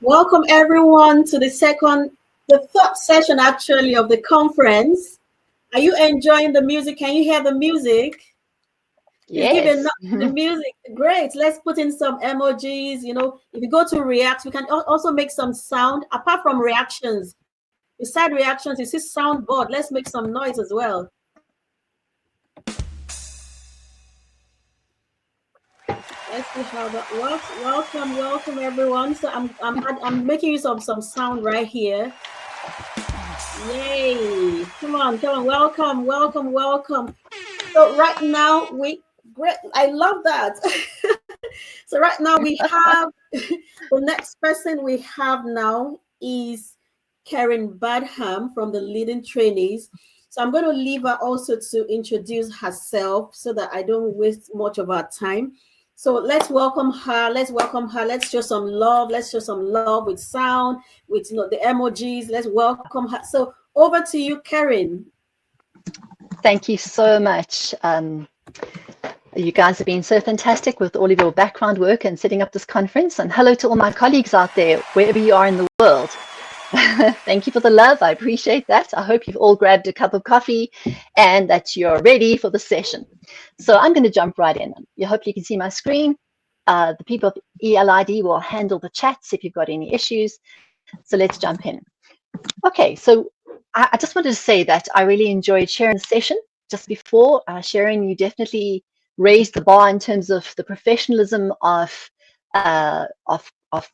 Welcome everyone to the third session actually of the conference. Are you enjoying the music? Can you hear the music? Please give Yes. the music. Great. Let's put in some emojis. If you go to react, we can also make some sound apart from reactions. Beside reactions, you see soundboard. Let's make some noise as well. Let's see how that works. Welcome everyone. So I'm making use of some sound right here. Yay! Come on. Welcome. So right now great. I love that. So right now we have the next person we have now is Kerrin Badham from the Leading Trainees. So I'm going to leave her also to introduce herself so that I don't waste much of our time. So let's welcome her. Let's show some love. Let's show some love with sound, with the emojis. Let's welcome her. So over to you, Kerrin. Thank you so much. You guys have been so fantastic with all of your background work and setting up this conference. And hello to all my colleagues out there, wherever you are in the world. Thank you for the love. I appreciate that. I hope you've all grabbed a cup of coffee and that you're ready for the session. So I'm going to jump right in. I hope you can see my screen. The people of ELID will handle the chats if you've got any issues. So let's jump in. Okay, so I just wanted to say that I really enjoyed sharing the session just before. Sharon, you definitely raised the bar in terms of the professionalism of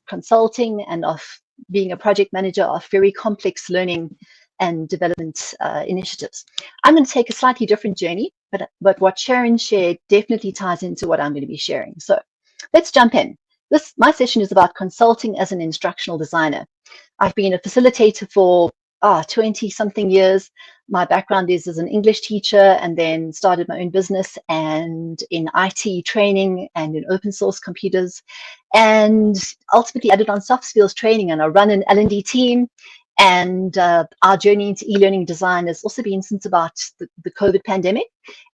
consulting and of being a project manager of very complex learning and development initiatives. I'm going to take a slightly different journey, but what Sharon shared definitely ties into what I'm going to be sharing. So let's jump in. My session is about consulting as an instructional designer. I've been a facilitator for 20-something years. My background is as an English teacher and then started my own business and in IT training and in open source computers, and ultimately added on soft skills training, and I run an L&D team. And our journey into e-learning design has also been since about the COVID pandemic,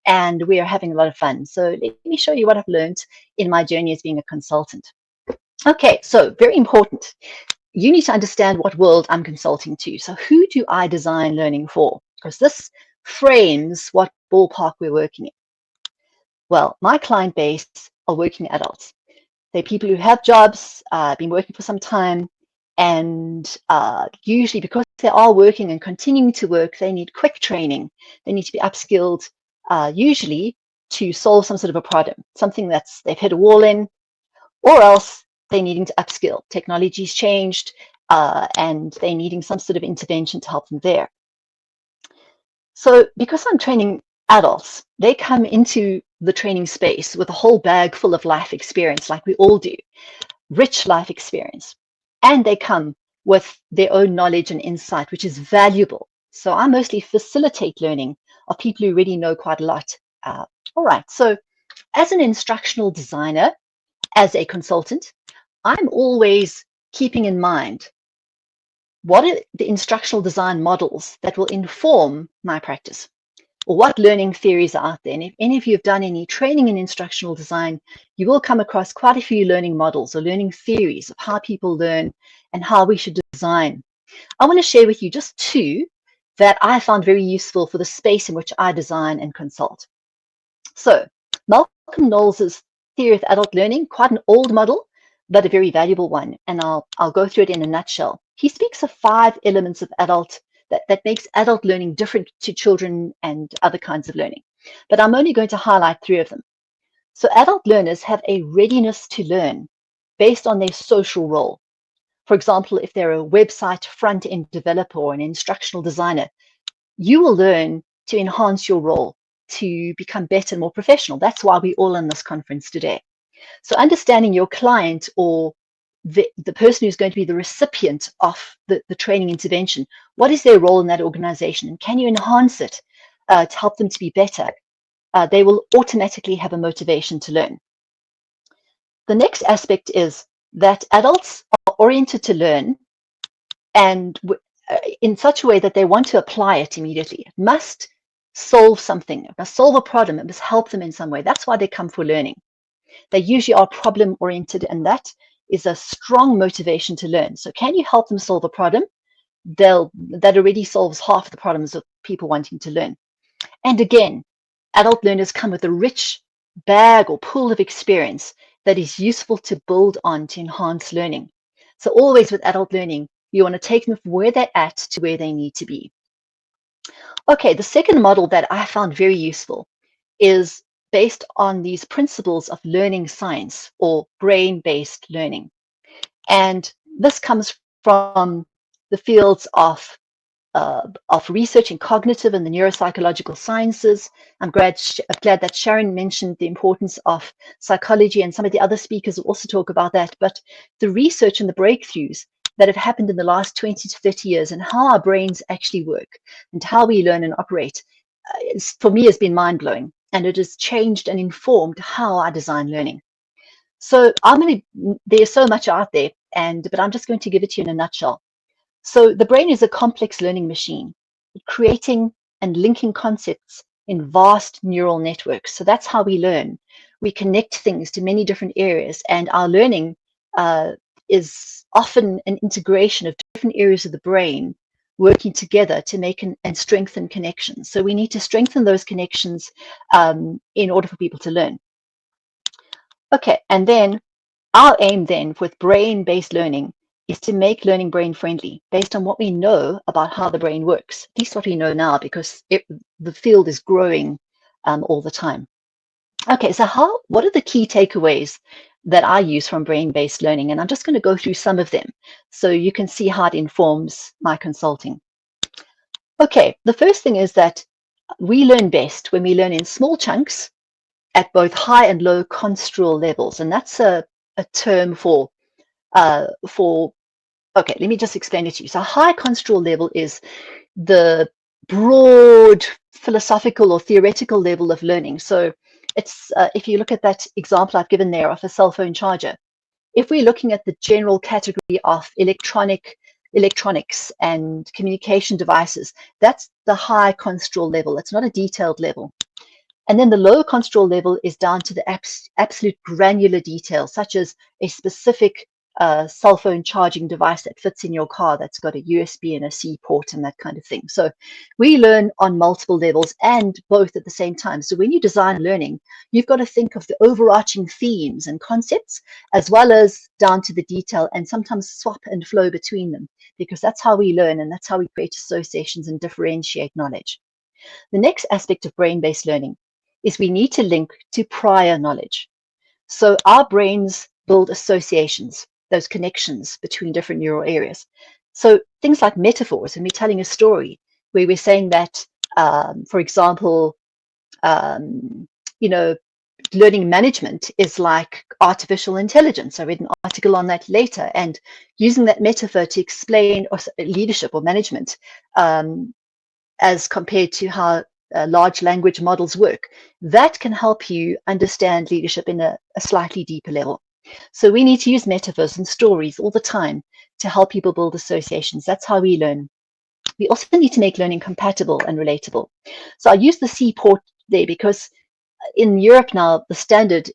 and we are having a lot of fun. So let me show you what I've learned in my journey as being a consultant. Okay, so very important. You need to understand what world I'm consulting to. So who do I design learning for? Because this frames what ballpark we're working in. Well, my client base are working adults. They're people who have jobs, been working for some time, and usually because they are working and continuing to work, they need quick training. They need to be upskilled, usually to solve some sort of a problem, something that's they've hit a wall in, or else they're needing to upskill. Technology's changed, and they're needing some sort of intervention to help them there. So because I'm training adults, they come into the training space with a whole bag full of life experience, like we all do, rich life experience. And they come with their own knowledge and insight, which is valuable. So I mostly facilitate learning of people who already know quite a lot. All right, so as an instructional designer, as a consultant, I'm always keeping in mind what are the instructional design models that will inform my practice, or what learning theories are out there. And if any of you have done any training in instructional design, you will come across quite a few learning models or learning theories of how people learn and how we should design. I want to share with you just two that I found very useful for the space in which I design and consult. So Malcolm Knowles' theory of adult learning, quite an old model, but a very valuable one. And I'll go through it in a nutshell. He speaks of 5 elements of adult that makes adult learning different to children and other kinds of learning. But I'm only going to highlight 3 of them. So adult learners have a readiness to learn based on their social role. For example, if they're a website front-end developer or an instructional designer, you will learn to enhance your role, to become better and more professional. That's why we're all in this conference today. So understanding your client or the person who's going to be the recipient of the training intervention, what is their role in that organization? And can you enhance it to help them to be better? They will automatically have a motivation to learn. The next aspect is that adults are oriented to learn and in such a way that they want to apply it immediately. It must solve something, it must solve a problem, it must help them in some way. That's why they come for learning. They usually are problem oriented, and that is a strong motivation to learn. So can you help them solve a problem? That already solves half the problems of people wanting to learn. And again, adult learners come with a rich bag or pool of experience that is useful to build on to enhance learning. So always with adult learning, you want to take them from where they're at to where they need to be. Okay, the second model that I found very useful is based on these principles of learning science or brain-based learning. And this comes from the fields of research in cognitive and the neuropsychological sciences. I'm glad that Sharon mentioned the importance of psychology, and some of the other speakers will also talk about that. But the research and the breakthroughs that have happened in the last 20 to 30 years and how our brains actually work and how we learn and operate, for me, has been mind-blowing. And it has changed and informed how I design learning. So there's so much out there, but I'm just going to give it to you in a nutshell. So the brain is a complex learning machine, creating and linking concepts in vast neural networks. So that's how we learn. We connect things to many different areas, and our learning is often an integration of different areas of the brain working together to make and strengthen connections. So we need to strengthen those connections in order for people to learn. Okay, and then our aim then with brain-based learning is to make learning brain-friendly based on what we know about how the brain works. At least what we know now, because the field is growing all the time. Okay, so what are the key takeaways that I use from brain-based learning? And I'm just going to go through some of them so you can see how it informs my consulting. Okay, the first thing is that we learn best when we learn in small chunks at both high and low construal levels. And that's a term okay, let me just explain it to you. So high construal level is the broad philosophical or theoretical level of learning. So it's if you look at that example I've given there of a cell phone charger, if we're looking at the general category of electronics and communication devices, that's the high construal level. It's not a detailed level. And then the low construal level is down to the absolute granular detail, such as a specific cell phone charging device that fits in your car that's got a USB and a C port and that kind of thing. So we learn on multiple levels and both at the same time. So when you design learning, you've got to think of the overarching themes and concepts as well as down to the detail, and sometimes swap and flow between them, because that's how we learn and that's how we create associations and differentiate knowledge. The next aspect of brain-based learning is we need to link to prior knowledge. So our brains build associations, those connections between different neural areas. So things like metaphors, and we're telling a story where we're saying that, for example, learning management is like artificial intelligence. I read an article on that later, and using that metaphor to explain leadership or management as compared to how large language models work, that can help you understand leadership in a slightly deeper level. So we need to use metaphors and stories all the time to help people build associations. That's how we learn. We also need to make learning compatible and relatable. So I use the C port there because in Europe now, the standard,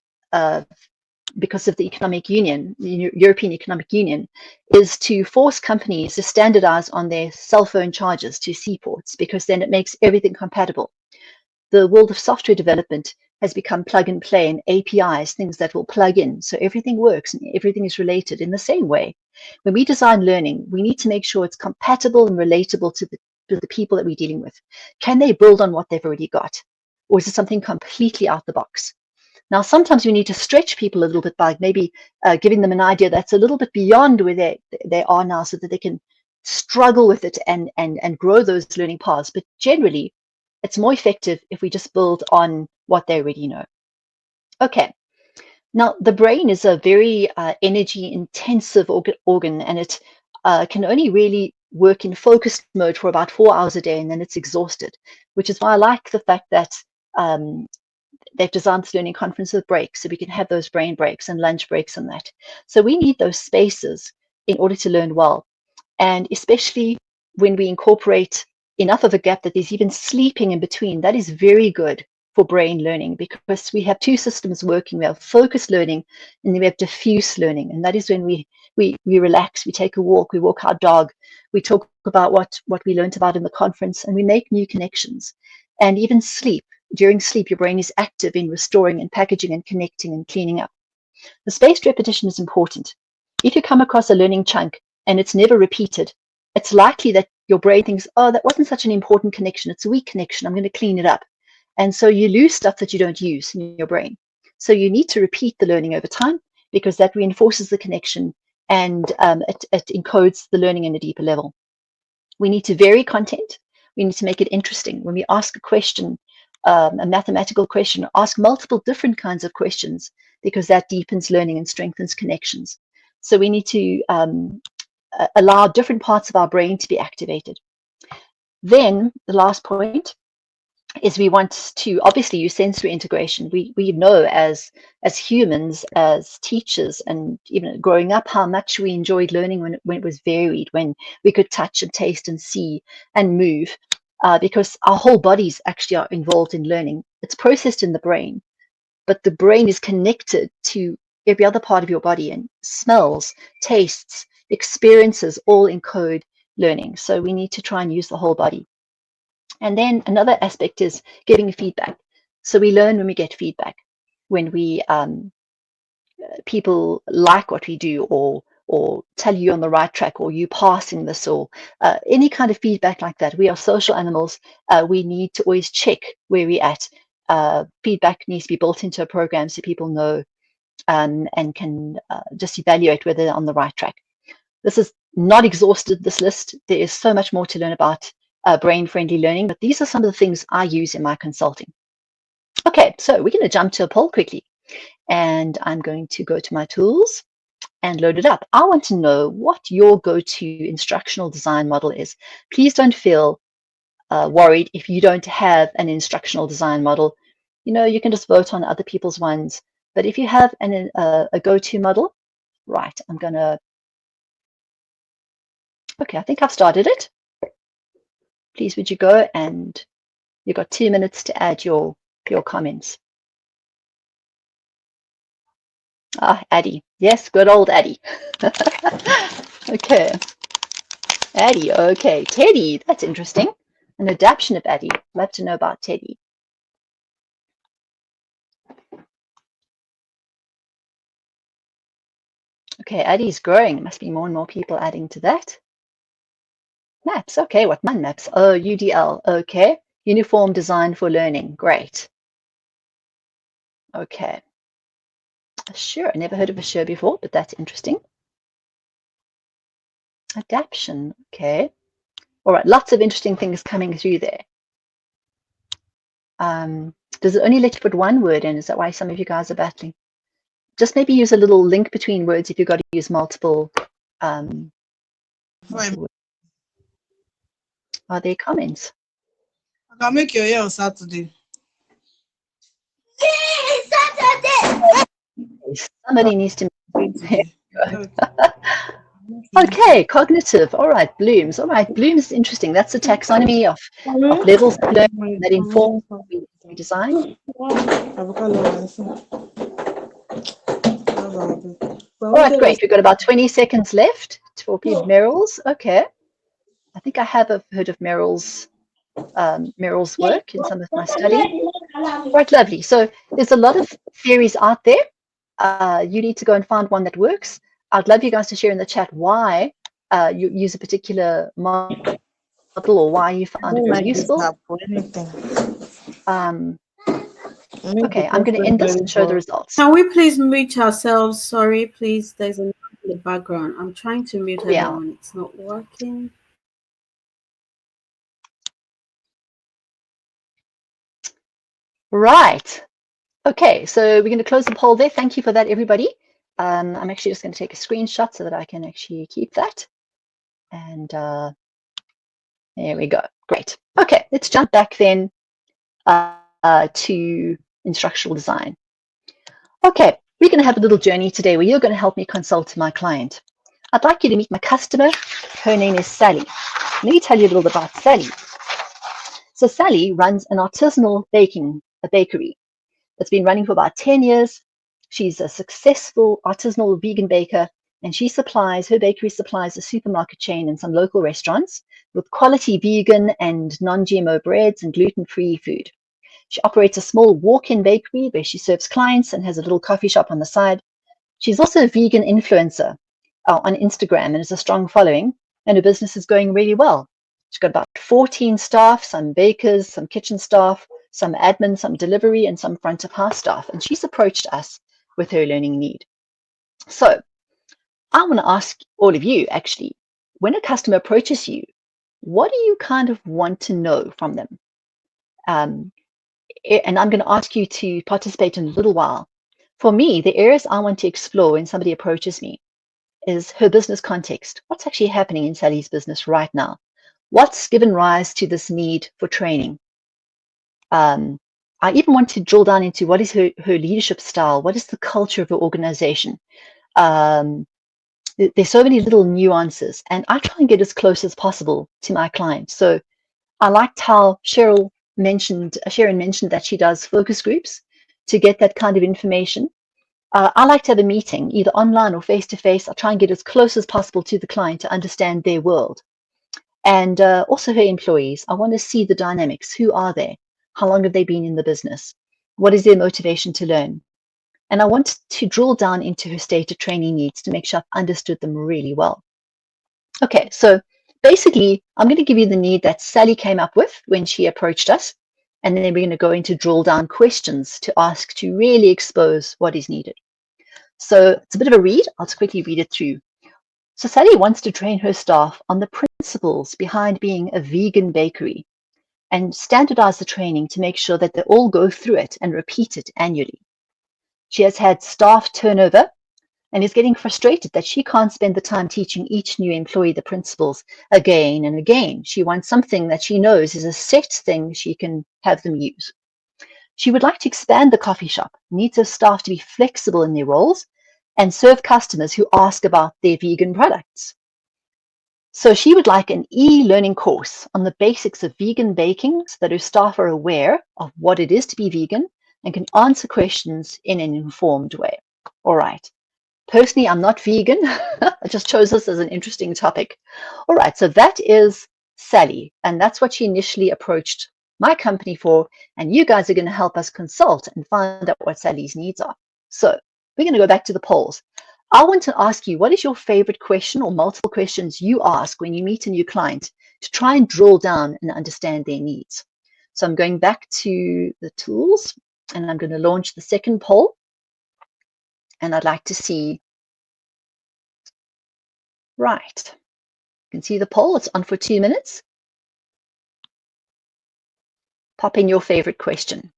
because of the Economic Union, the European Economic Union, is to force companies to standardize on their cell phone chargers to C ports, because then it makes everything compatible. The world of software development has become plug and play and APIs, things that will plug in. So everything works and everything is related in the same way. When we design learning, we need to make sure it's compatible and relatable to the people that we're dealing with. Can they build on what they've already got? Or is it something completely out the box? Now, sometimes we need to stretch people a little bit by maybe giving them an idea that's a little bit beyond where they are now, so that they can struggle with it and grow those learning paths. But generally, it's more effective if we just build on what they already know. Okay. Now, the brain is a very energy-intensive organ, and it can only really work in focused mode for about 4 hours a day, and then it's exhausted, which is why I like the fact that they've designed this learning conference with breaks, so we can have those brain breaks and lunch breaks and that. So we need those spaces in order to learn well, and especially when we incorporate enough of a gap that there's even sleeping in between, that is very good for brain learning, because we have two systems working. We have focused learning and then we have diffuse learning. And that is when we relax, we take a walk, we walk our dog, we talk about what we learned about in the conference, and we make new connections. And even sleep. During sleep, your brain is active in restoring and packaging and connecting and cleaning up. The spaced repetition is important. If you come across a learning chunk and it's never repeated, it's likely that your brain thinks, oh, that wasn't such an important connection. It's a weak connection. I'm going to clean it up. And so you lose stuff that you don't use in your brain. So you need to repeat the learning over time, because that reinforces the connection and it encodes the learning in a deeper level. We need to vary content. We need to make it interesting. When we ask a question, a mathematical question, ask multiple different kinds of questions, because that deepens learning and strengthens connections. So we need to allow different parts of our brain to be activated. Then the last point is we want to obviously use sensory integration. We know as humans, as teachers, and even growing up, how much we enjoyed learning when it was varied, when we could touch and taste and see and move, because our whole bodies actually are involved in learning. It's processed in the brain, but the brain is connected to every other part of your body, and smells, tastes, experiences all encode learning. So we need to try and use the whole body. And then another aspect is giving feedback. So we learn when we get feedback, when we people like what we do, or tell you on the right track, or you passing this, or any kind of feedback like that. We are social animals. We need to always check where we're at. Feedback needs to be built into a program so people know and can just evaluate whether they're on the right track. This is not exhausted, this list. There is so much more to learn about brain-friendly learning, but these are some of the things I use in my consulting. Okay, so we're going to jump to a poll quickly, and I'm going to go to my tools and load it up. I want to know what your go-to instructional design model is. Please don't feel worried if you don't have an instructional design model. You can just vote on other people's ones. But if you have a go-to model, right, I'm going to, okay, I think I've started it. Please, would you go, and you've got 2 minutes to add your comments. Addie. Yes, good old Addie. Okay. Addie, okay. Teddy, that's interesting. An adaptation of Addie. Love to know about Teddy. Okay, Addie's growing. There must be more and more people adding to that. Maps, okay, what mind maps? Oh, UDL, okay. Uniform design for learning, great. Okay. Sure, I never heard of a sure before, but that's interesting. Adaptation, okay. All right, lots of interesting things coming through there. Does it only let you put one word in? Is that why some of you guys are battling? Just maybe use a little link between words if you've got to use multiple. Are there comments? I can make your hair on Saturday. Somebody needs to. Okay, cognitive. All right, blooms. All right, blooms is interesting. That's a taxonomy of levels of learning that inform what we design. All right, great. We've got about 20 seconds left for Merrill's. Okay. I think I have heard of Merrill's work in some of my study. Right, lovely. So there's a lot of theories out there. You need to go and find one that works. I'd love you guys to share in the chat why you use a particular model, or why you found it very useful. Okay, I'm going to end this and show the results. Can we please mute ourselves? Sorry, please. There's a noise in the background. I'm trying to mute everyone. It's not working. Right. Okay, so we're going to close the poll there. Thank you for that, everybody. I'm actually just going to take a screenshot so that I can actually keep that. And there we go. Great. Okay, let's jump back then to instructional design. Okay, we're going to have a little journey today where you're going to help me consult my client. I'd like you to meet my customer. Her name is Sally. Let me tell you a little bit about Sally. So Sally runs an artisanal bakery that's been running for about 10 years. She's a successful artisanal vegan baker, and her bakery supplies a supermarket chain and some local restaurants with quality vegan and non-GMO breads and gluten-free food. She operates a small walk-in bakery where she serves clients and has a little coffee shop on the side. She's also a vegan influencer on Instagram and has a strong following, and her business is going really well. She's got about 14 staff, some bakers, some kitchen staff, some admin, some delivery, and some front of house staff. And she's approached us with her learning need. So I want to ask all of you, actually, when a customer approaches you, what do you kind of want to know from them? And I'm going to ask you to participate in a little while. For me, the areas I want to explore when somebody approaches me is her business context. What's actually happening in Sally's business right now? What's given rise to this need for training? I even want to drill down into what is her leadership style? What is the culture of her organization? There's so many little nuances, and I try and get as close as possible to my clients. So I liked how Sharon mentioned that she does focus groups to get that kind of information. I like to have a meeting, either online or face-to-face. I try and get as close as possible to the client to understand their world. And also her employees. I want to see the dynamics. Who are they? How long have they been in the business? What is their motivation to learn? And I want to drill down into her stated training needs to make sure I've understood them really well. Okay, so basically, I'm going to give you the need that Sally came up with when she approached us. And then we're going to go into drill down questions to ask to really expose what is needed. So it's a bit of a read. I'll just quickly read it through. So Sally wants to train her staff on the principles behind being a vegan bakery and standardize the training to make sure that they all go through it and repeat it annually. She has had staff turnover and is getting frustrated that she can't spend the time teaching each new employee the principles again and again. She wants something that she knows is a set thing she can have them use. She would like to expand the coffee shop, needs her staff to be flexible in their roles and serve customers who ask about their vegan products. So she would like an e-learning course on the basics of vegan baking so that her staff are aware of what it is to be vegan and can answer questions in an informed way. All right. Personally, I'm not vegan. I just chose this as an interesting topic. All right, so that is Sally, and that's what she initially approached my company for, and you guys are going to help us consult and find out what Sally's needs are. So we're going to go back to the polls. I want to ask you, what is your favorite question or multiple questions you ask when you meet a new client to try and drill down and understand their needs? So I'm going back to the tools, and I'm going to launch the second poll. And I'd like to see, right, you can see the poll, it's on for 2 minutes. Pop in your favorite question.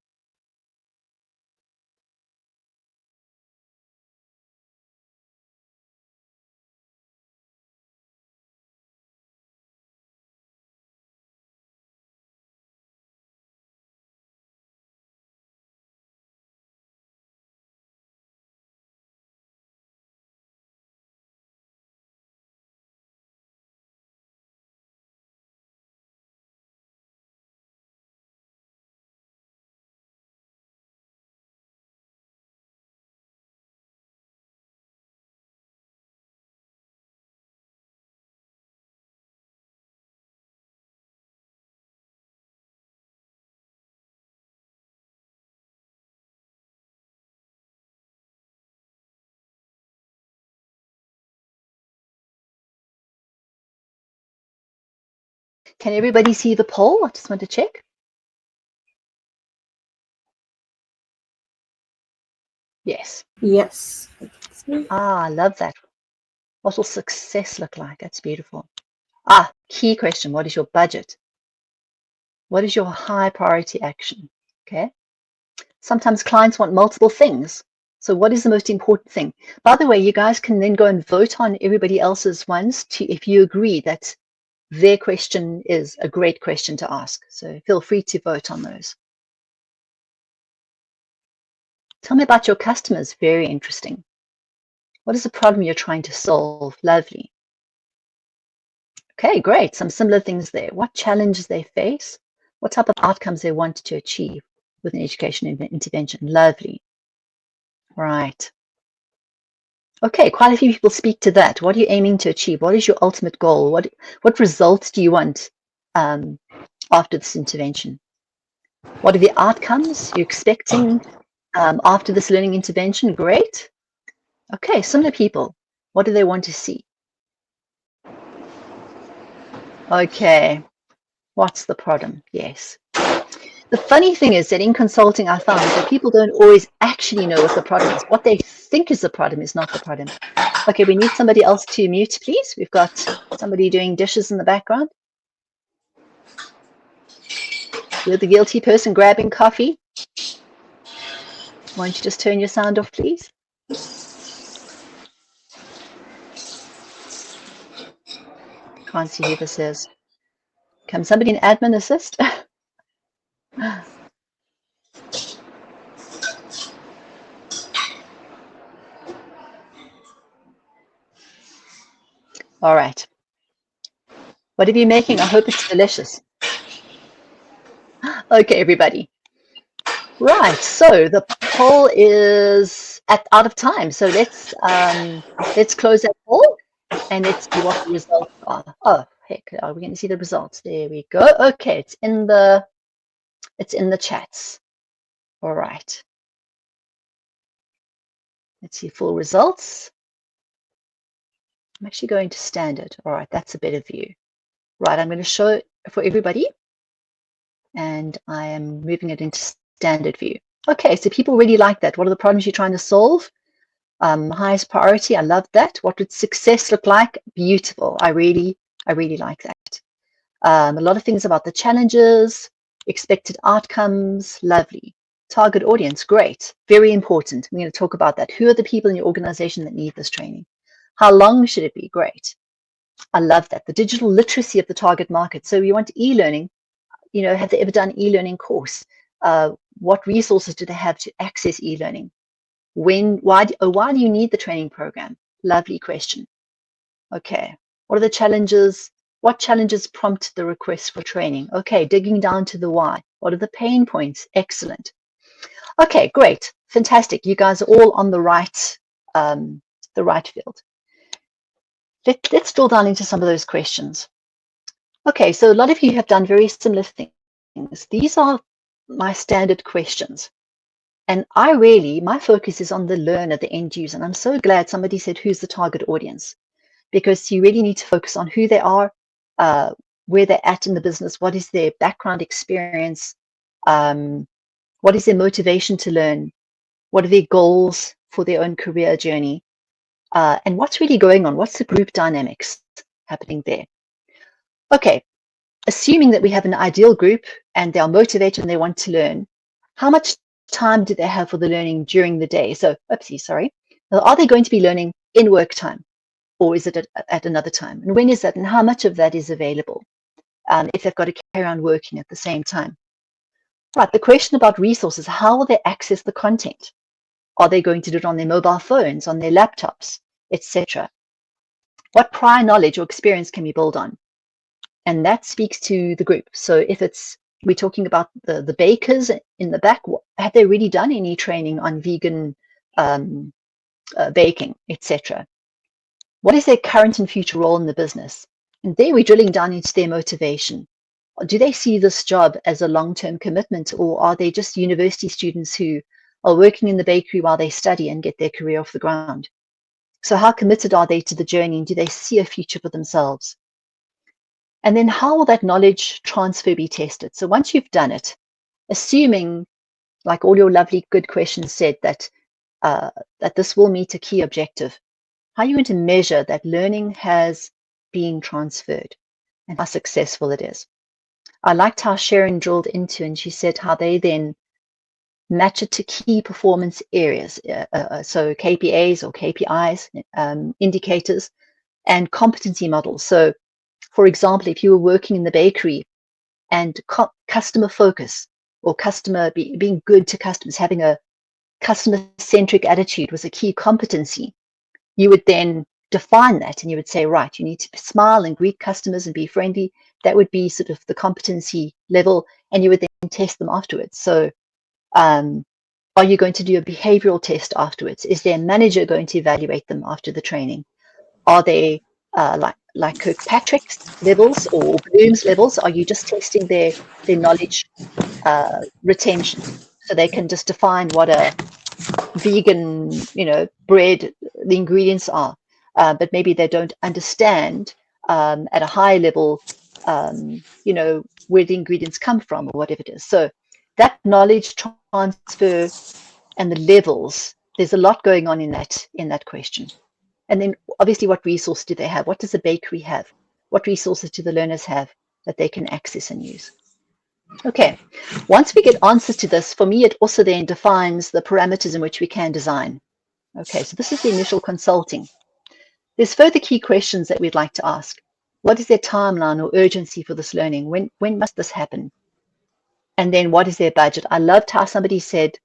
Can everybody see the poll? I just want to check. Yes. Yes. I love that. What will success look like? That's beautiful. Key question. What is your budget? What is your high priority action? Okay. Sometimes clients want multiple things. So what is the most important thing? By the way, you guys can then go and vote on everybody else's ones to, if you agree that their question is a great question to ask. So feel free to vote on those. Tell me about your customers. Very interesting. What is the problem you're trying to solve? Lovely. Okay, great. Some similar things there. What challenges they face? what type of outcomes they want to achieve with an education intervention. Lovely. Right. Okay, quite a few people speak to that. What are you aiming to achieve? What is your ultimate goal? What results do you want after this intervention? What are the outcomes you're expecting after this learning intervention? Great. Okay, similar people. What do they want to see? Okay, what's the problem? Yes. The funny thing is that in consulting, I found that people don't always actually know what the problem is. What they think is the problem is not the problem. Okay, we need somebody else to mute, please. We've got somebody doing dishes in the background. You're the guilty person grabbing coffee. Why don't you just turn your sound off, please? Can't see who this is. Can somebody in admin assist? All right. What are you making? I hope it's delicious. Okay, everybody. Right, so the poll is out of time. So let's close that poll and let's see what the results are. Oh, heck, are we going to see the results? There we go. Okay, it's in the chats. All right. Let's see full results. I'm actually going to standard. All right, that's a better view. Right, I'm going to show it for everybody. And I am moving it into standard view. Okay, so people really like that. What are the problems you're trying to solve? Highest priority, I love that. What would success look like? Beautiful. I really like that. A lot of things about the challenges, expected outcomes, lovely. Target audience, great. Very important. We're going to talk about that. Who are the people in your organization that need this training? How long should it be? Great. I love that. The digital literacy of the target market. So you want e-learning. You know, have they ever done e-learning course? What resources do they have to access e-learning? Why do you need the training program? Lovely question. Okay, what are the challenges? What challenges prompt the request for training? Okay, digging down to the why. What are the pain points? Excellent. Okay, great, fantastic. You guys are all on the right field. Let's drill down into some of those questions. Okay, so a lot of you have done very similar things. These are my standard questions. And my focus is on the learner, the end user. And I'm so glad somebody said, who's the target audience? Because you really need to focus on who they are, where they're at in the business, what is their background experience, what is their motivation to learn, what are their goals for their own career journey, and what's really going on, what's the group dynamics happening there. Okay, assuming that we have an ideal group and they are motivated and they want to learn, how much time do they have for the learning during the day? So, are they going to be learning in work time, or is it at another time? And when is that? And how much of that is available if they've got to carry on working at the same time? Right, the question about resources, how will they access the content? Are they going to do it on their mobile phones, on their laptops, etc.? What prior knowledge or experience can we build on? And that speaks to the group. So if we're talking about the bakers in the back, have they really done any training on vegan baking, etc.? What is their current and future role in the business? And there we're drilling down into their motivation. Do they see this job as a long-term commitment, or are they just university students who are working in the bakery while they study and get their career off the ground? So how committed are they to the journey, and do they see a future for themselves? And then how will that knowledge transfer be tested? So once you've done it, assuming, like all your lovely good questions said, that this will meet a key objective, how are you going to measure that learning has been transferred and how successful it is? I liked how Sharon drilled into, and she said how they then match it to key performance areas. So KPAs or KPIs, indicators, and competency models. So for example, if you were working in the bakery and customer focus or being good to customers, having a customer-centric attitude was a key competency, you would then define that and you would say, right, you need to smile and greet customers and be friendly. That would be sort of the competency level. and you would then test them afterwards. So are you going to do a behavioral test afterwards? Is their manager going to evaluate them after the training? Are they like Kirkpatrick's levels or Bloom's levels? Are you just testing their knowledge retention, so they can just define what a vegan, bread, the ingredients are, but maybe they don't understand at a high level, where the ingredients come from or whatever it is. So that knowledge transfer and the levels, there's a lot going on in that question. And then obviously, what resource do they have? What does the bakery have? What resources do the learners have that they can access and use? Okay, once we get answers to this, for me, it also then defines the parameters in which we can design. Okay, so this is the initial consulting. There's further key questions that we'd like to ask. What is their timeline or urgency for this learning? When must this happen? And then what is their budget? I loved how somebody said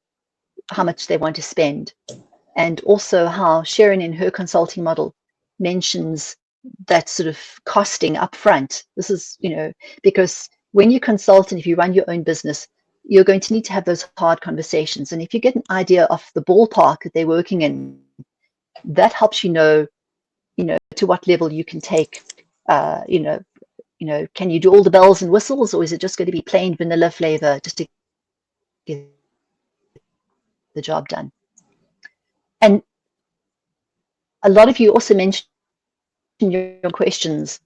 how much they want to spend, and also how Sharon in her consulting model mentions that sort of costing upfront. This is, because when you consult and if you run your own business, you're going to need to have those hard conversations. And if you get an idea of the ballpark that they're working in, that helps to what level you can take. Can you do all the bells and whistles, or is it just going to be plain vanilla flavor just to get the job done? And a lot of you also mentioned in your questions,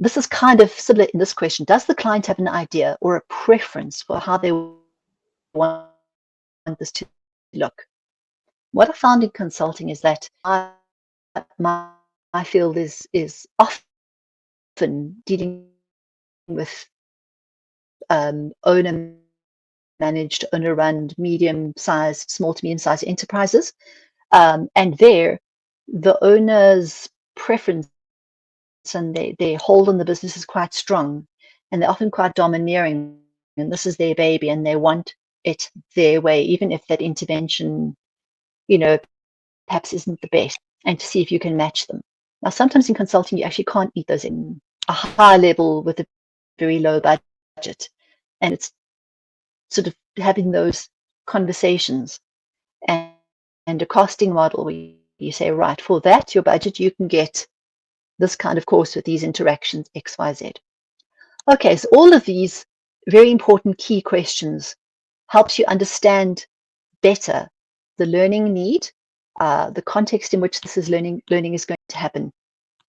this is kind of similar in this question. Does the client have an idea or a preference for how they want this to look? What I found in consulting is that my field is often dealing with owner-managed, owner-run, medium-sized, small to medium-sized enterprises. And there, the owner's preference and their hold on the business is quite strong, and they're often quite domineering, and this is their baby, and they want it their way, even if that intervention, perhaps isn't the best, and to see if you can match them. Now, sometimes in consulting, you actually can't meet those in a high level with a very low budget, and it's sort of having those conversations and a costing model where you say, right, for that, your budget, you can get this kind of course with these interactions, X, Y, Z. Okay, so all of these very important key questions helps you understand better the learning need, the context in which this is learning is going to happen,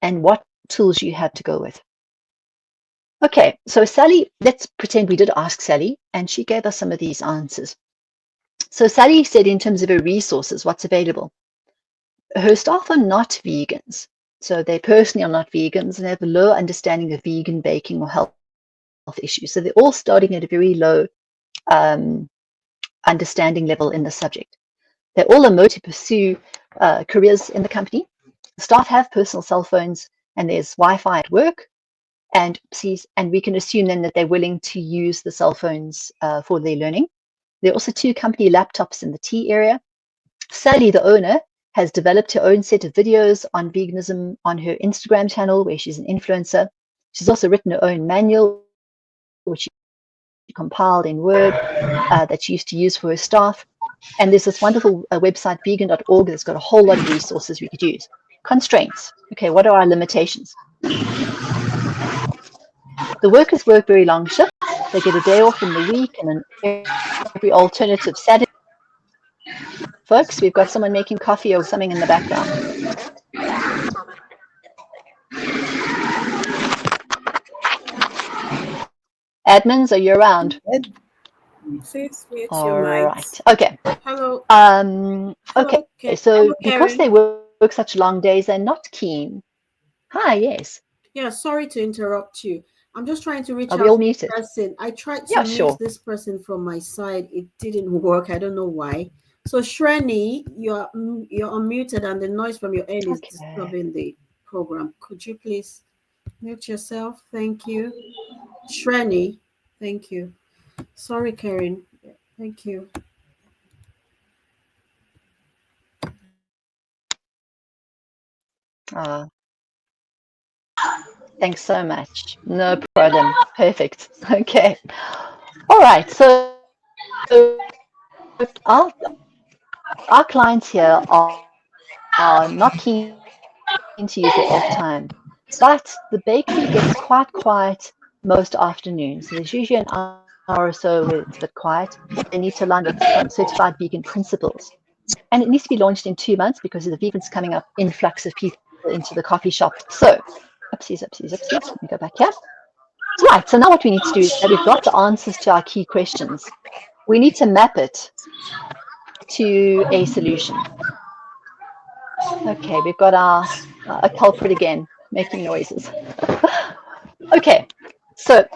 and what tools you have to go with. Okay, so Sally, let's pretend we did ask Sally, and she gave us some of these answers. So Sally said in terms of her resources, what's available. Her staff are not vegans. So they personally are not vegans and have a low understanding of vegan baking or health issues. So they're all starting at a very low understanding level in the subject. They're all motivated to pursue careers in the company. The staff have personal cell phones and there's Wi-Fi at work. And we can assume then that they're willing to use the cell phones for their learning. There are also 2 company laptops in the tea area. Sally, the owner, has developed her own set of videos on veganism on her Instagram channel, where she's an influencer. She's also written her own manual, which she compiled in Word, that she used to use for her staff. And there's this wonderful website, vegan.org, that's got a whole lot of resources we could use. Constraints. Okay, what are our limitations? The workers work very long shifts. They get a day off in the week and every alternative Saturday. Folks, we've got someone making coffee or something in the background. Admins, are you around? Please mute All your mics. right. Okay. Hello. Okay. So because they work such long days, they're not keen. Hi. Yes. Yeah. Sorry to interrupt you. I'm just trying to reach Are out we all to this muted? person. I tried to Yeah, mute sure. this person from my side. It didn't work. I don't know why. So Shreni, you're unmuted, and the noise from your end is disturbing the program. Could you please mute yourself? Thank you, Shreni. Thank you. Sorry, Kerrin. Thank you. Thanks so much. No problem. Perfect. Okay. All right. So our clients here are not keen to use their off time, but the bakery gets quite quiet most afternoons. So there's usually an hour or so where it's a bit quiet. They need to align with some certified vegan principles. And it needs to be launched in 2 months because of the vegans coming up influx of people into the coffee shop. So, oopsies. Let me go back here. Right, so now what we need to do is that we've got the answers to our key questions. We need to map it to a solution. Okay, we've got our a culprit again, making noises. Okay, so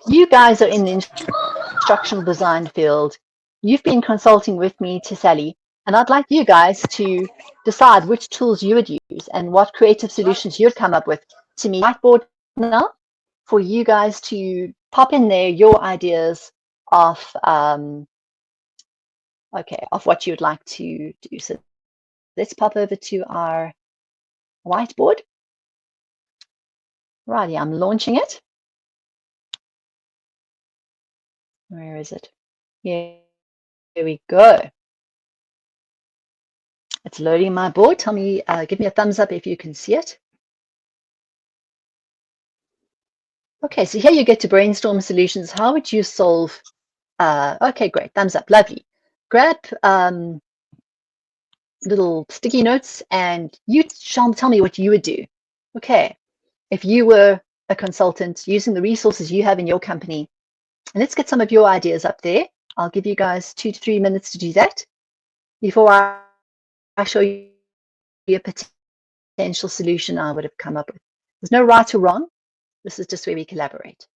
you guys are in the instructional design field. You've been consulting with me to Sally, and I'd like you guys to decide which tools you would use and what creative solutions you'd come up with to me. Whiteboard now for you guys to pop in there your ideas of of what you'd like to do. So let's pop over to our whiteboard. Righty, I'm launching it. Where is it? Here we go. It's loading my board. Tell me, give me a thumbs up if you can see it. Okay, so here you get to brainstorm solutions. How would you solve? Okay, great. Thumbs up. Lovely. Grab little sticky notes and you tell me what you would do. Okay, if you were a consultant using the resources you have in your company, and let's get some of your ideas up there. I'll give you guys 2 to 3 minutes to do that before I show you a potential solution I would have come up with. There's no right or wrong. This is just where we collaborate.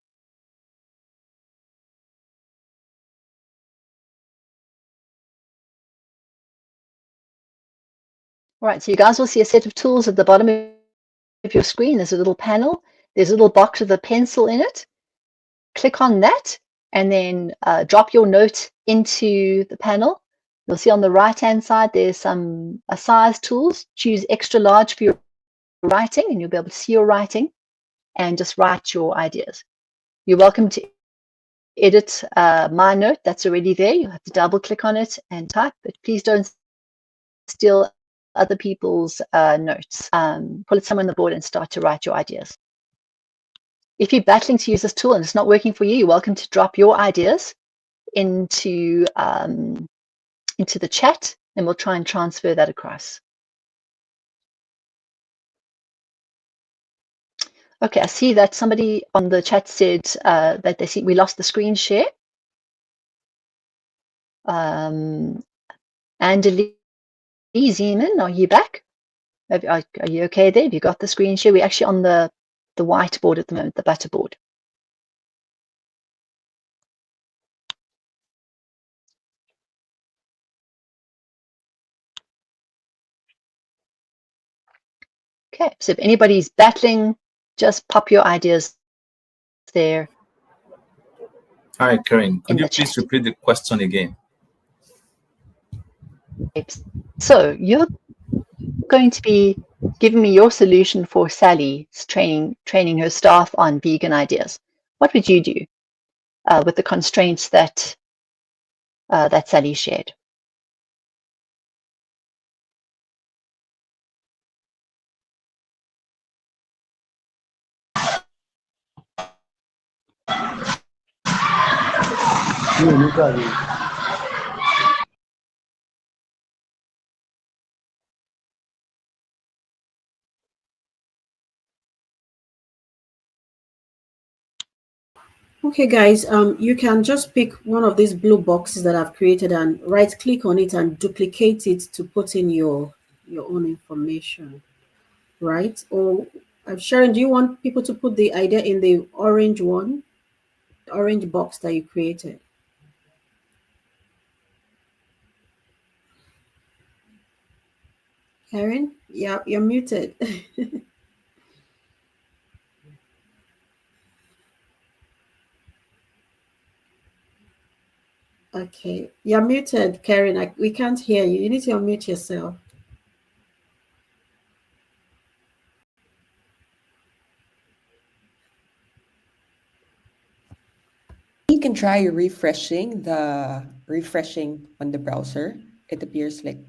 All right, so you guys will see a set of tools at the bottom of your screen. There's a little panel. There's a little box with a pencil in it. Click on that and then drop your note into the panel. You'll see on the right-hand side, there's some size tools. Choose extra large for your writing and you'll be able to see your writing and just write your ideas. You're welcome to edit my note that's already there. You have to double click on it and type, but please don't steal other people's notes. Pull it somewhere on the board and start to write your ideas. If you're battling to use this tool and it's not working for you, you're welcome to drop your ideas into the chat and we'll try and transfer that across. Okay, I see that somebody on the chat said that they see we lost the screen share. Angeli Zeman, are you back? Are you okay there? Have you got the screen share? We're actually on the whiteboard at the moment, the butterboard. Okay, so if anybody's battling, just pop your ideas there. Hi, Kerrin. Could you please repeat the question again? So you're going to be giving me your solution for Sally's training her staff on vegan ideas. What would you do with the constraints that that Sally shared? Okay, guys, you can just pick one of these blue boxes that I've created and right click on it and duplicate it to put in your own information, right? Or Sharon, do you want people to put the idea in the orange one, the orange box that you created? Karen, yeah, you're muted. Okay, you're muted, Karen. We can't hear you. You need to unmute yourself. can try refreshing on the browser. It appears like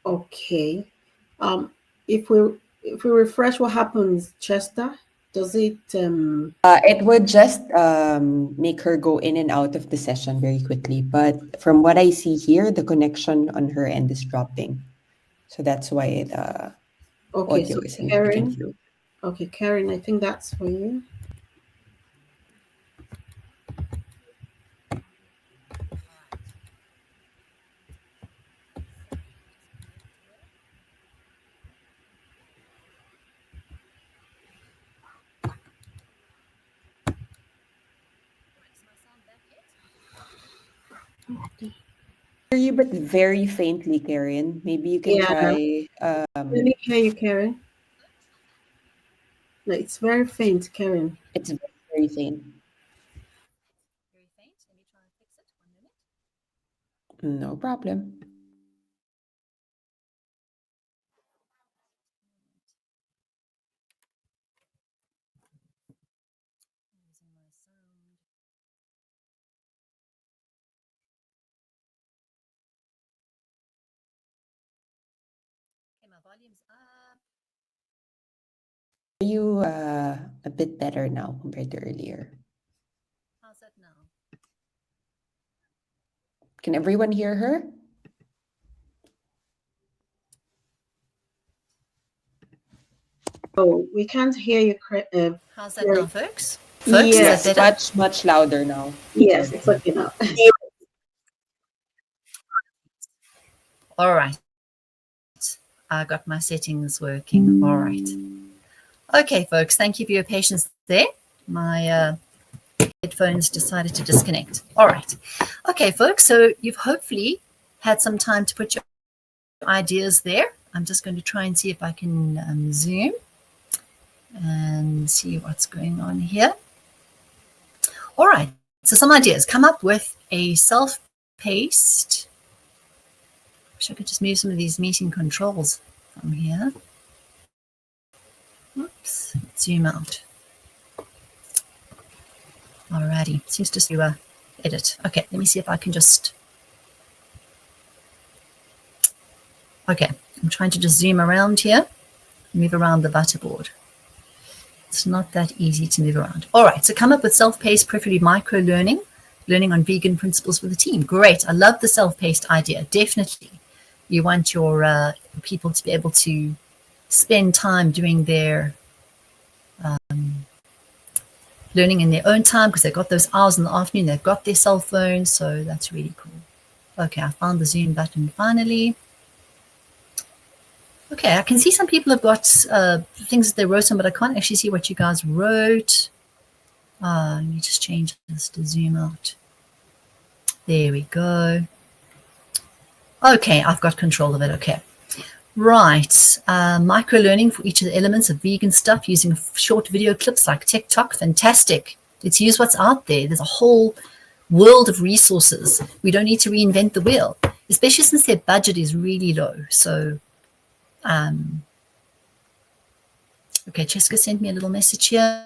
Okay. Um, if we refresh, what happens, Chester? Does it it would just make her go in and out of the session very quickly. But from what I see here, the connection on her end is dropping. So that's why the okay, audio so isn't breaking Kerrin, through. okay, Kerrin, I think that's for you. Hear you, but very faintly, Karen. Maybe you can Yeah, try. let me hear you, Kerrin. No, it's very faint, Kerrin. It's very, very faint. Very faint. Let me try and fix it. 1 minute. No problem. Using my sound. Okay, my volume's up. Are you a bit better now compared to earlier? How's that now? Can everyone hear her? Oh, we can't hear you. How's that now, folks? Folks, Yes, is that better? Much louder now. yes, it's okay now. All right. I got my settings working. All right. Okay, folks, thank you for your patience there. My headphones decided to disconnect. All right. Okay, folks, so you've hopefully had some time to put your ideas there. I'm just going to try and see if I can zoom and see what's going on here. All right. So some ideas. Come up with a self-paced. Wish I could just move some of these meeting controls from here. Oops. Zoom out. Alrighty. Seems to edit. Okay. Let me see if I can just. Okay. I'm trying to just zoom around here. Move around the butterboard. It's not that easy to move around. All right. So come up with self-paced, preferably micro-learning. Learning on vegan principles for the team. Great. I love the self-paced idea. Definitely. You want your people to be able to spend time doing their learning in their own time because they've got those hours in the afternoon. They've got their cell phones. So that's really cool. Okay. I found the Zoom button finally. Okay. I can see some people have got things that they wrote on, but I can't actually see what you guys wrote. Let me just change this to zoom out. There we go. Okay, I've got control of it. Okay. Right. Micro-learning for each of the elements of vegan stuff using short video clips like TikTok. Fantastic. Let's use what's out there. There's a whole world of resources. We don't need to reinvent the wheel, especially since their budget is really low. So, okay, Cheska sent me a little message here.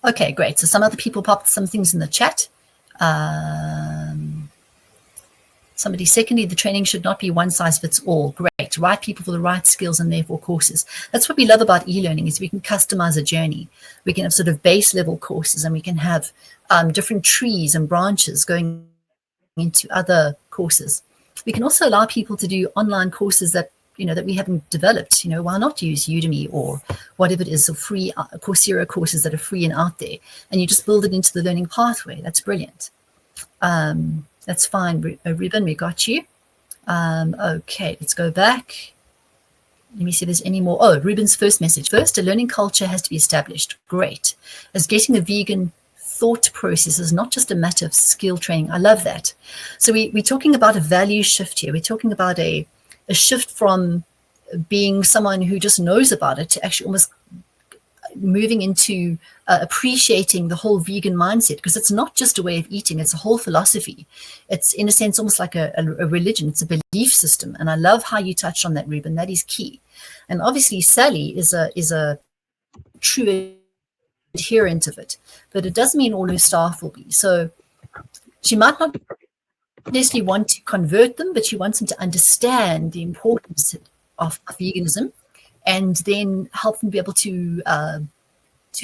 Okay, great. So some other people popped some things in the chat. Somebody, secondly, the training should not be one size fits all. Great. Right people for the right skills and therefore courses. That's what we love about e-learning is we can customize a journey. We can have sort of base level courses and we can have different trees and branches going into other courses. We can also allow people to do online courses that that we haven't developed. Why not use Udemy or whatever it is, or free Coursera courses that are free and out there, and you just build it into the learning pathway. That's brilliant. That's fine, Ruben, we got you. Okay, let's go back. Let me see if there's any more. Oh, Ruben's first message. First, a learning culture has to be established. Great. As getting a vegan thought process is not just a matter of skill training. I love that. So we're talking about a value shift here. We're talking about a shift from being someone who just knows about it to actually almost moving into appreciating the whole vegan mindset, because it's not just a way of eating, it's a whole philosophy. It's in a sense almost like a religion. It's a belief system, and I love how you touched on that, Ruben. That is key. And obviously Sally is a true adherent of it, but it doesn't mean all her staff will be. So she might not necessarily want to convert them, but she wants them to understand the importance of veganism, and then help them be able to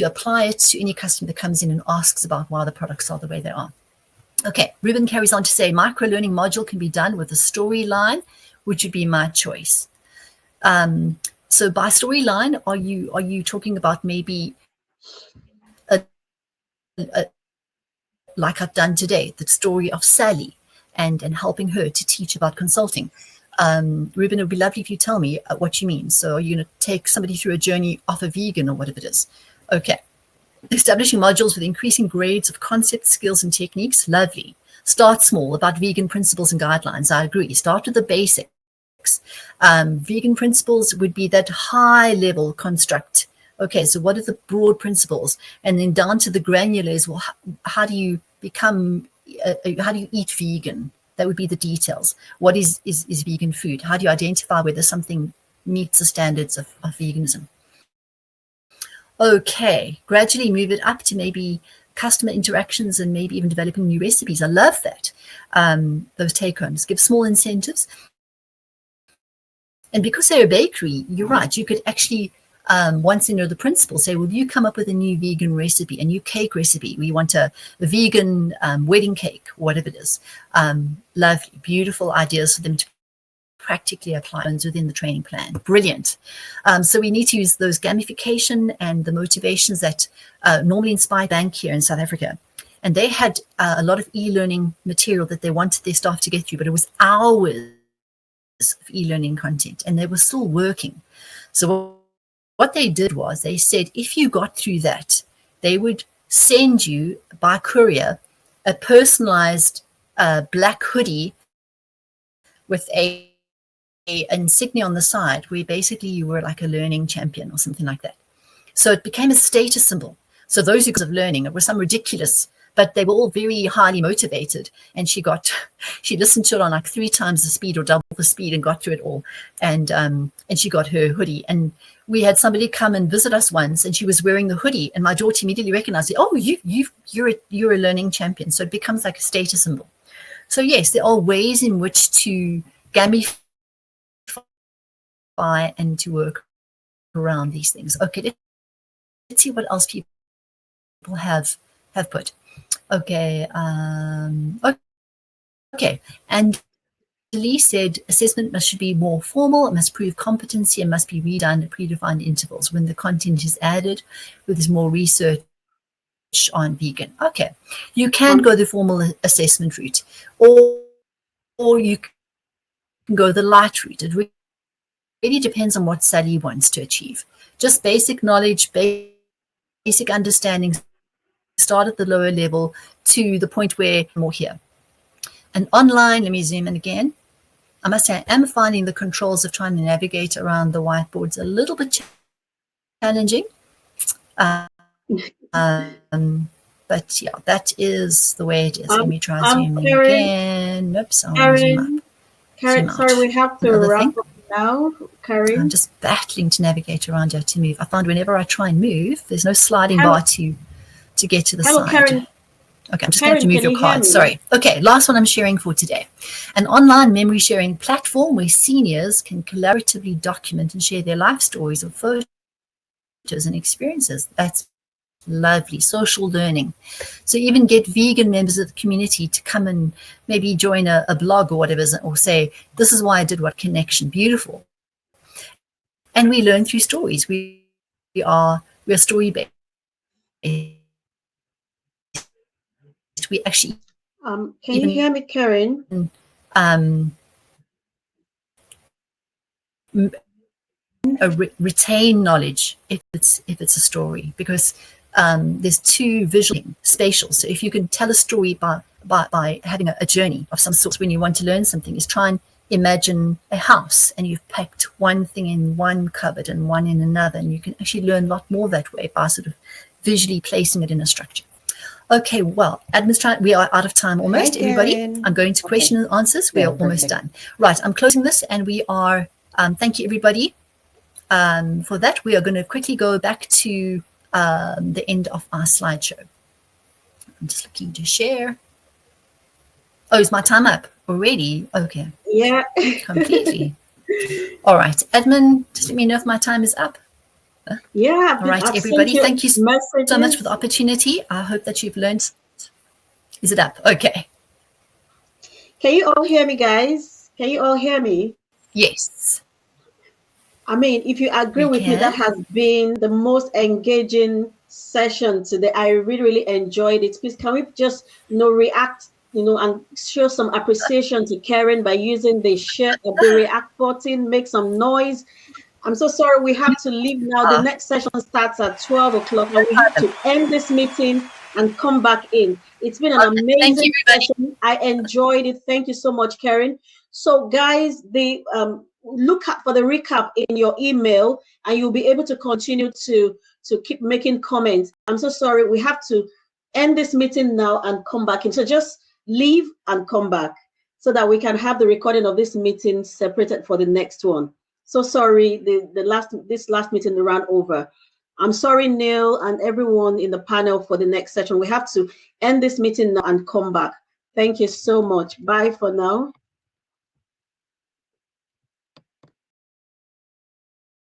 apply it to any customer that comes in and asks about why the products are the way they are. Okay, Ruben carries on to say, micro-learning module can be done with a storyline, which would be my choice. So by storyline, are you talking about maybe like I've done today, the story of Sally and helping her to teach about consulting? Ruben, it would be lovely if you tell me what you mean. So are you going to take somebody through a journey of a vegan or whatever it is? Okay. Establishing modules with increasing grades of concepts, skills, and techniques. Lovely. Start small, about vegan principles and guidelines. I agree. Start with the basics. Vegan principles would be that high level construct. Okay, so what are the broad principles? And then down to the granular is, well, how do you become, how do you eat vegan? That would be the details. What is vegan food? How do you identify whether something meets the standards of veganism? Okay, gradually move it up to maybe customer interactions and maybe even developing new recipes. I love that. Those take-homes. Give small incentives. And because they're a bakery, you're right, you could actually, once they know the principles, say, well, you come up with a new vegan recipe, a new cake recipe. We want a vegan wedding cake, whatever it is. Lovely, beautiful ideas for them to practically apply within the training plan. Brilliant. So we need to use those gamification and the motivations that normally inspire bank here in South Africa. And they had a lot of e-learning material that they wanted their staff to get through, but it was hours of e-learning content, and they were still working. So what they did was they said, if you got through that, they would send you by courier a personalized black hoodie with a insignia on the side where basically you were like a learning champion or something like that. So it became a status symbol. So those who of learning, it was some ridiculous, but they were all very highly motivated. And she listened to it on like 3 times the speed or double the speed and got through it all. And she got her hoodie. And we had somebody come and visit us once, and she was wearing the hoodie, and my daughter immediately recognized it. Oh, you're a learning champion. So it becomes like a status symbol. So yes, there are ways in which to gamify and to work around these things. Okay, let's see what else people have put. Okay, okay. And Lee said assessment should be more formal, it must prove competency, and must be redone at predefined intervals when the content is added, where there's more research on vegan. Okay, you can go the formal assessment route, or you can go the light route. It really depends on what Sally wants to achieve. Just basic knowledge, basic understanding, start at the lower level to the point where more here. And online, let me zoom in again. I must say I am finding the controls of trying to navigate around the whiteboards a little bit challenging. But yeah, that is the way it is. Let me try zooming again. Oops, I'll zoom up. Kerrin, sorry, we have to wrap up now. Kerrin, I'm just battling to navigate around here to move. I find whenever I try and move, there's no sliding bar to get to the side. Kerrin. Okay, I'm just going to move your card. Sorry. Okay, last one I'm sharing for today. An online memory sharing platform where seniors can collaboratively document and share their life stories or photos and experiences. That's lovely. Social learning. So even get vegan members of the community to come and maybe join a blog or whatever, or say, this is why I did what connection. Beautiful. And we learn through stories. We are story-based. We actually can you hear me, Kerrin? Retain knowledge if it's a story, because there's 2 visual spatial. So if you can tell a story by having a journey of some sort, when you want to learn something, is try and imagine a house and you've packed one thing in one cupboard and one in another, and you can actually learn a lot more that way by sort of visually placing it in a structure. Okay, well, we are out of time almost, everybody. I'm going to question and answers. We are almost done. Right, I'm closing this, and we are, thank you, everybody, for that. We are going to quickly go back to the end of our slideshow. I'm just looking to share. Oh, is my time up already? Okay. Yeah. Completely. All right. Admin, just let me know if my time is up. Yeah. All right, I've everybody, sent you thank you so much messages. for the opportunity. I hope that you've learned. Is it up? Okay. Can you all hear me, guys? Can you all hear me? Yes. I mean, if you agree We with me, that can. has been the most engaging session today. I really, really enjoyed it. Please, can we just, react, and show some appreciation to Kerrin by using the react button, make some noise. I'm so sorry. We have to leave now. The next session starts at 12 o'clock, and we have to end this meeting and come back in. It's been an Thank you, amazing everybody. session. I enjoyed it. Thank you so much, Kerrin. So, guys, look up for the recap in your email, and you'll be able to continue to keep making comments. I'm so sorry. We have to end this meeting now and come back in. So just leave and come back so that we can have the recording of this meeting separated for the next one. So sorry, this last meeting ran over. I'm sorry, Neil, and everyone in the panel for the next session. We have to end this meeting now and come back. Thank you so much. Bye for now.